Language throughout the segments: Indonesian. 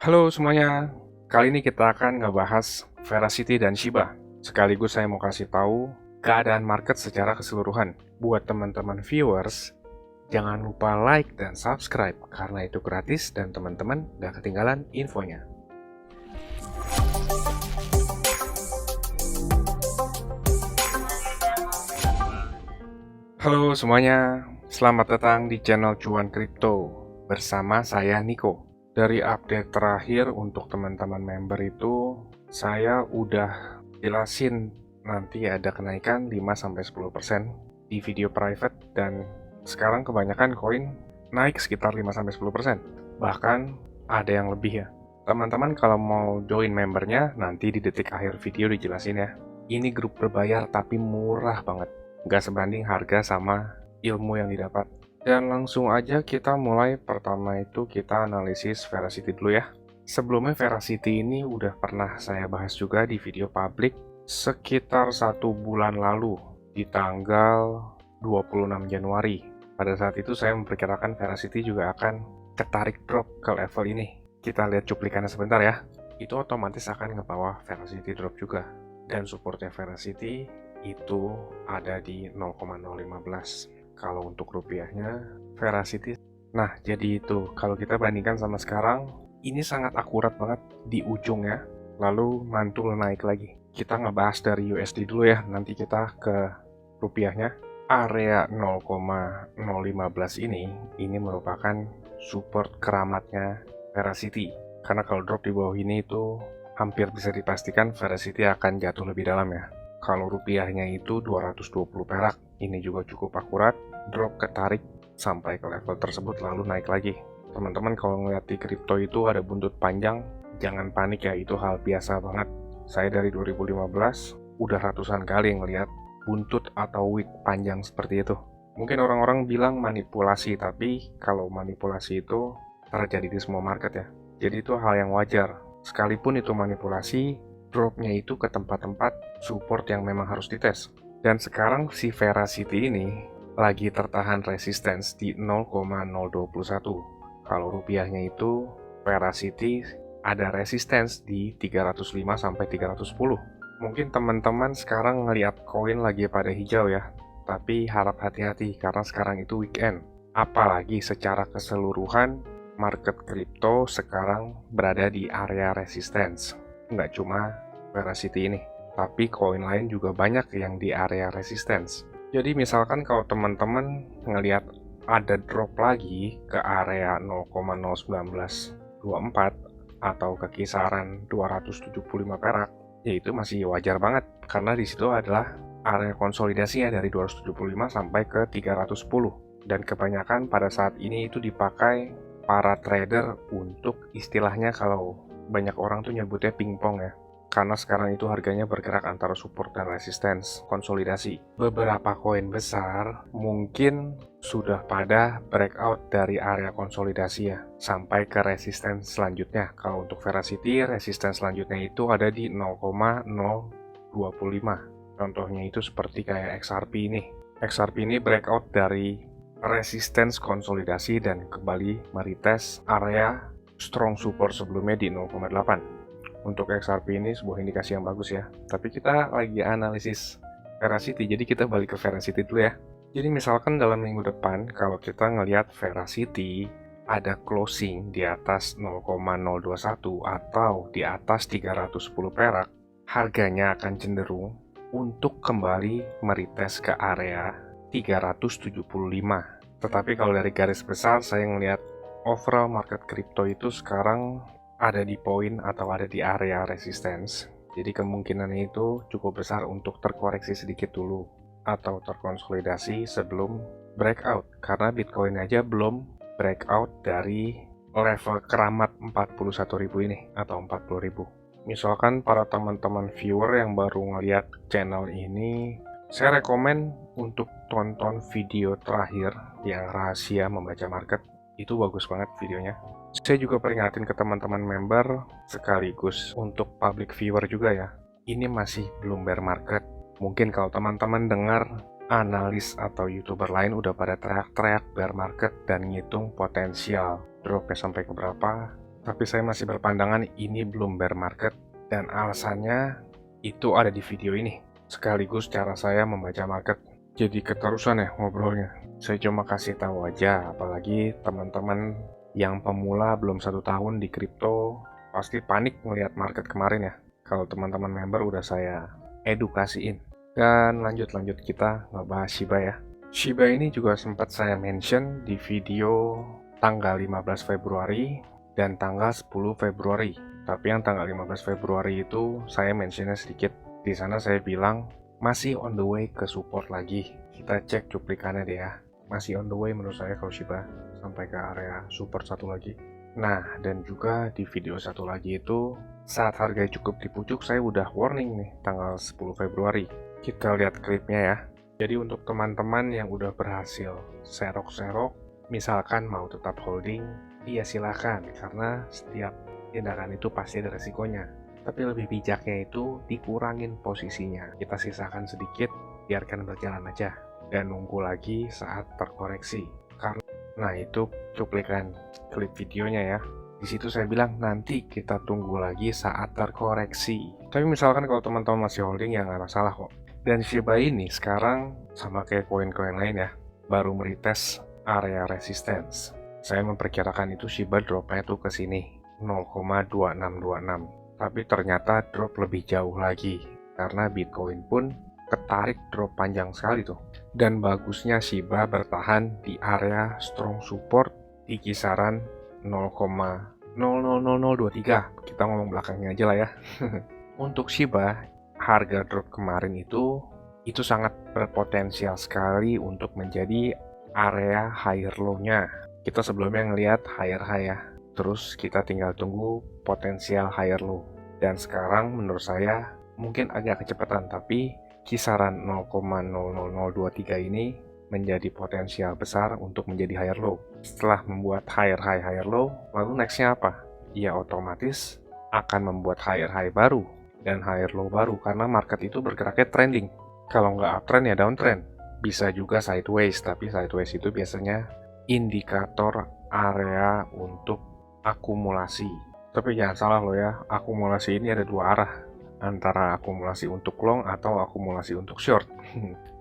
Halo semuanya, kali ini kita akan ngebahas Veracity dan Shiba. Sekaligus saya mau kasih tahu keadaan market secara keseluruhan. Buat teman-teman viewers, jangan lupa like dan subscribe karena itu gratis dan teman-teman gak ketinggalan infonya. Halo semuanya, selamat datang di channel Cuan Kripto bersama saya Niko. Dari update terakhir untuk teman-teman member itu, saya udah jelasin nanti ada kenaikan 5-10% di video private dan sekarang kebanyakan koin naik sekitar 5-10%. Bahkan ada yang lebih ya. Teman-teman kalau mau join membernya nanti di detik akhir video dijelasin ya. Ini grup berbayar tapi murah banget. Nggak sebanding harga sama ilmu yang didapat. Dan langsung aja kita mulai. Pertama itu kita analisis Veracity dulu ya. Sebelumnya Veracity ini udah pernah saya bahas juga di video publik sekitar 1 bulan lalu di tanggal 26 Januari. Pada saat itu saya memperkirakan Veracity juga akan ketarik drop ke level ini. Kita lihat cuplikannya sebentar ya. Itu otomatis akan ngebawa Veracity drop juga. Dan supportnya Veracity itu ada di 0,015. Kalau untuk rupiahnya Veracity, nah jadi itu kalau kita bandingkan sama sekarang, ini sangat akurat banget di ujungnya, lalu mantul naik lagi. Kita ngebahas dari USD dulu ya, nanti kita ke rupiahnya. Area 0,015 ini merupakan support keramatnya Veracity, karena kalau drop di bawah ini itu hampir bisa dipastikan Veracity akan jatuh lebih dalam ya. Kalau rupiahnya itu 220 perak, ini juga cukup akurat, drop ketarik sampai ke level tersebut lalu naik lagi. Teman-teman kalau ngeliat di kripto itu ada buntut panjang, jangan panik ya, itu hal biasa banget. Saya dari 2015 udah ratusan kali ngeliat buntut atau wick panjang seperti itu. Mungkin orang-orang bilang manipulasi, tapi kalau manipulasi itu terjadi di semua market ya. Jadi itu hal yang wajar. Sekalipun itu manipulasi, dropnya itu ke tempat-tempat support yang memang harus dites. Dan sekarang si Veracity ini lagi tertahan resistance di 0,021. Kalau rupiahnya itu Veracity ada resistance di 305 sampai 310. Mungkin teman-teman sekarang ngelihat koin lagi pada hijau ya, tapi harap hati-hati karena sekarang itu weekend. Apalagi secara keseluruhan market kripto sekarang berada di area resistance. Nggak cuma Veracity ini, tapi koin lain juga banyak yang di area resistance. Jadi misalkan kalau teman-teman ngelihat ada drop lagi ke area 0,01924 atau ke kisaran 275 perak, ya itu masih wajar banget karena di situ adalah area konsolidasinya dari 275 sampai ke 310. Dan kebanyakan pada saat ini itu dipakai para trader untuk istilahnya kalau banyak orang tuh nyebutnya pingpong ya. Karena sekarang itu harganya bergerak antara support dan resistance, konsolidasi. Beberapa koin besar mungkin sudah pada breakout dari area konsolidasi ya, sampai ke resistance selanjutnya. Kalau untuk Veracity, resistance selanjutnya itu ada di 0,025. Contohnya itu seperti kayak XRP ini. XRP ini breakout dari resistance konsolidasi dan kembali meretest area strong support sebelumnya di 0,8. Untuk XRP ini sebuah indikasi yang bagus ya. Tapi kita lagi analisis Veracity, jadi kita balik ke Veracity dulu ya. Jadi misalkan dalam minggu depan, kalau kita ngelihat Veracity ada closing di atas 0,021 atau di atas 310 perak, harganya akan cenderung untuk kembali meretest ke area 375. Tetapi kalau dari garis besar saya ngelihat overall market kripto itu sekarang ada di poin atau ada di area resistance. Jadi kemungkinannya itu cukup besar untuk terkoreksi sedikit dulu atau terkonsolidasi sebelum breakout. Karena Bitcoin aja belum breakout dari level keramat 41.000 ini atau 40.000. Misalkan para teman-teman viewer yang baru ngeliat channel ini, saya rekomen untuk tonton video terakhir yang rahasia membaca market. Itu bagus banget videonya. Saya juga peringatin ke teman-teman member sekaligus untuk public viewer juga ya. Ini masih belum bear market. Mungkin kalau teman-teman dengar analis atau YouTuber lain udah pada teriak-teriak bear market dan ngitung potensial dropnya sampai ke berapa, Tapi saya masih berpandangan ini belum bear market, dan alasannya itu ada di video ini. Sekaligus cara saya membaca market. Jadi keterusan ya ngobrolnya. Saya cuma kasih tahu aja, apalagi teman-teman yang pemula belum 1 tahun di kripto pasti panik melihat market kemarin ya. Kalau teman-teman member udah saya edukasiin. Dan lanjut kita ngebahas Shiba ya. Shiba ini juga sempat saya mention di video tanggal 15 Februari dan tanggal 10 Februari. Tapi yang tanggal 15 Februari itu saya mentionnya sedikit. Di sana saya bilang masih on the way ke support lagi. Kita cek cuplikannya deh ya. Masih on the way menurut saya kalau Shiba sampai ke area support satu lagi. Nah, dan juga di video satu lagi itu saat harga cukup di pucuk saya udah warning nih tanggal 10 Februari. Kita lihat klipnya ya. Jadi untuk teman-teman yang udah berhasil serok-serok, misalkan mau tetap holding, iya silakan, karena setiap tindakan itu pasti ada resikonya. Tapi lebih bijaknya itu dikurangin posisinya. Kita sisakan sedikit, biarkan berjalan aja. Dan nunggu lagi saat terkoreksi. Nah itu cuplikan klip videonya ya. Di situ saya bilang nanti kita tunggu lagi saat terkoreksi. Tapi misalkan kalau teman-teman masih holding ya nggak masalah kok. Dan Shiba ini sekarang sama kayak koin-koin lain ya, baru meretest area resistance. Saya memperkirakan itu Shiba dropnya tuh ke sini 0,2626. Tapi ternyata drop lebih jauh lagi karena Bitcoin pun ketarik drop panjang sekali tuh. Dan bagusnya Shiba bertahan di area strong support di kisaran 0,000023. Kita ngomong belakangnya aja lah ya. Untuk Shiba, harga drop kemarin itu sangat berpotensial sekali untuk menjadi area higher low-nya. Kita sebelumnya ngelihat higher high ya. Terus kita tinggal tunggu potensial higher low. Dan sekarang menurut saya mungkin agak kecepatan, tapi kisaran 0,00023 ini menjadi potensial besar untuk menjadi higher low. Setelah membuat higher high higher low, lalu nextnya apa? Ya otomatis akan membuat higher high baru dan higher low baru karena market itu bergeraknya trending. Kalau nggak uptrend ya downtrend. Bisa juga sideways, tapi sideways itu biasanya indikator area untuk akumulasi. Tapi jangan salah loh ya, akumulasi ini ada dua arah. Antara akumulasi untuk long atau akumulasi untuk short.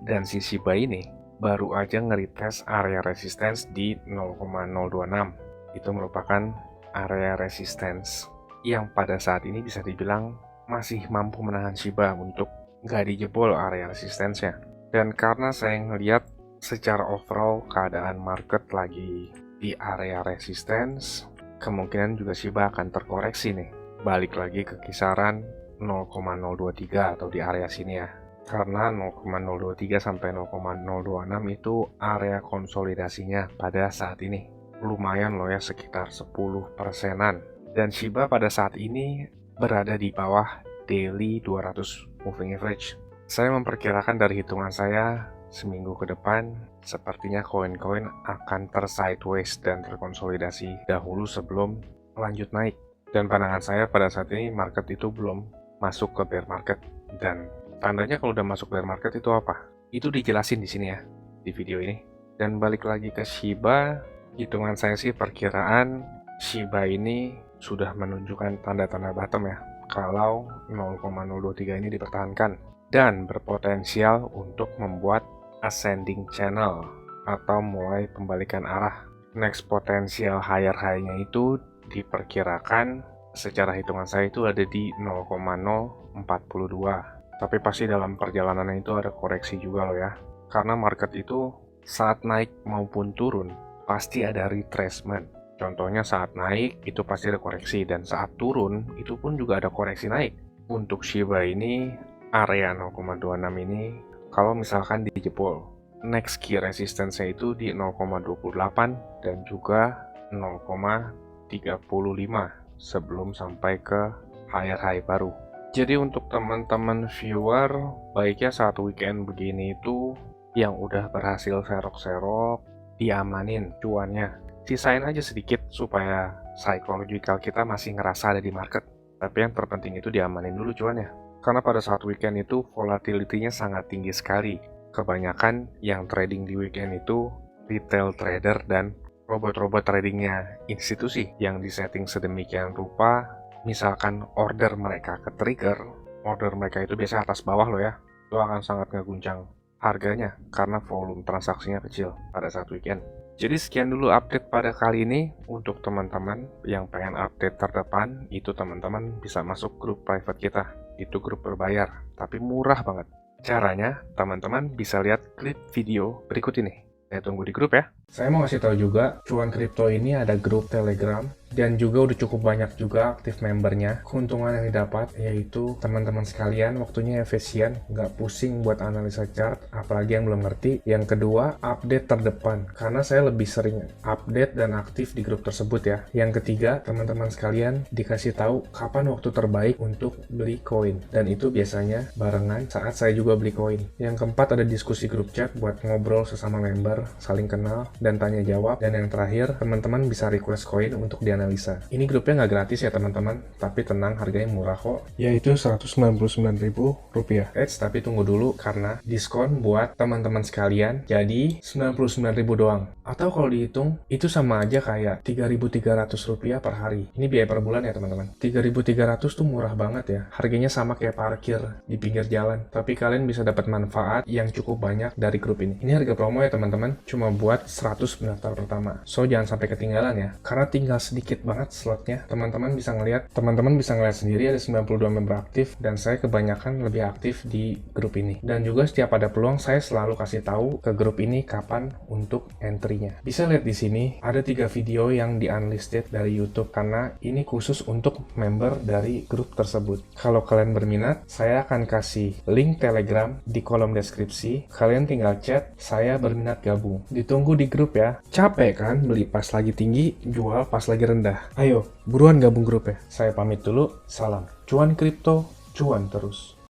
Dan si Shiba ini baru aja nge-retest area resistance di 0,026. Itu merupakan area resistance yang pada saat ini bisa dibilang masih mampu menahan Shiba untuk nggak dijebol area resistance-nya. Dan karena saya ngelihat secara overall keadaan market lagi di area resistance, kemungkinan juga Shiba akan terkoreksi nih. Balik lagi ke kisaran 0,023 atau di area sini ya. Karena 0,023 sampai 0,026 itu area konsolidasinya pada saat ini. Lumayan loh ya, sekitar 10%-an. Dan Shiba pada saat ini berada di bawah daily 200 moving average. Saya memperkirakan dari hitungan saya seminggu ke depan sepertinya koin-koin akan tersideways dan terkonsolidasi dahulu sebelum lanjut naik. Dan pandangan saya pada saat ini market itu belum masuk ke bear market. Dan tandanya kalau udah masuk bear market itu apa? Itu dijelasin di sini ya, di video ini. Dan balik lagi ke Shiba, hitungan saya sih perkiraan Shiba ini sudah menunjukkan tanda-tanda bottom ya. Kalau 0,023 ini dipertahankan dan berpotensial untuk membuat ascending channel atau mulai pembalikan arah. Next potensial higher high-nya itu diperkirakan secara hitungan saya itu ada di 0,042. Tapi pasti dalam perjalanannya itu ada koreksi juga loh ya. Karena market itu saat naik maupun turun pasti ada retracement. Contohnya saat naik itu pasti ada koreksi, dan saat turun itu pun juga ada koreksi naik. Untuk Shiba ini area 0,26 ini kalau misalkan dijebol, next key resistance-nya itu di 0,28 dan juga 0,35 sebelum sampai ke higher high baru. Jadi untuk teman-teman viewer, baiknya saat weekend begini itu yang udah berhasil serok-serok diamanin cuannya. Sisain aja sedikit supaya psychological kita masih ngerasa ada di market. Tapi yang terpenting itu diamanin dulu cuannya. Karena pada saat weekend itu volatility-nya sangat tinggi sekali. Kebanyakan yang trading di weekend itu retail trader dan robot-robot tradingnya institusi yang disetting sedemikian rupa, misalkan order mereka ke trigger, order mereka itu biasanya atas bawah loh ya, itu akan sangat ngeguncang harganya karena volume transaksinya kecil pada saat weekend. Jadi sekian dulu update pada kali ini. Untuk teman-teman yang pengen update terdepan, itu teman-teman bisa masuk grup private kita. Itu grup berbayar, tapi murah banget. Caranya, teman-teman bisa lihat klip video berikut ini. Saya tunggu di grup ya. Saya mau kasih tahu juga, Cuan Kripto ini ada grup Telegram dan juga udah cukup banyak juga aktif membernya. Keuntungan yang didapat yaitu teman-teman sekalian waktunya efisien, nggak pusing buat analisa chart, apalagi yang belum ngerti. Yang kedua, update terdepan, karena saya lebih sering update dan aktif di grup tersebut ya. Yang ketiga, teman-teman sekalian dikasih tahu kapan waktu terbaik untuk beli koin, dan itu biasanya barengan saat saya juga beli koin. Yang keempat, ada diskusi grup chat buat ngobrol sesama member, saling kenal, dan tanya jawab. Dan yang terakhir, teman-teman bisa request koin untuk dianalisa. Ini grupnya nggak gratis ya teman-teman, tapi tenang, harganya murah kok, yaitu Rp199.000. Tapi tunggu dulu, karena diskon buat teman-teman sekalian jadi Rp99.000 doang. Atau kalau dihitung, itu sama aja kayak Rp3.300 per hari. Ini biaya per bulan ya teman-teman. Rp3.300 tuh murah banget ya, harganya sama kayak parkir di pinggir jalan, tapi kalian bisa dapat manfaat yang cukup banyak dari grup ini. Ini harga promo ya teman-teman, cuma buat 100 pendaftar pertama. So jangan sampai ketinggalan ya, karena tinggal sedikit banget slotnya. Teman-teman bisa ngeliat sendiri ada 92 member aktif, dan saya kebanyakan lebih aktif di grup ini. Dan juga setiap ada peluang, saya selalu kasih tahu ke grup ini kapan untuk entry-nya. Bisa lihat di sini ada 3 video yang di unlisted dari YouTube, karena ini khusus untuk member dari grup tersebut. Kalau kalian berminat, saya akan kasih link Telegram di kolom deskripsi. Kalian tinggal chat, saya berminat gabung. Ditunggu di grup ya. Capek kan beli pas lagi tinggi, jual pas lagi rendah? Ayo, buruan gabung grup ya. Saya pamit dulu, salam. Cuan kripto, cuan terus.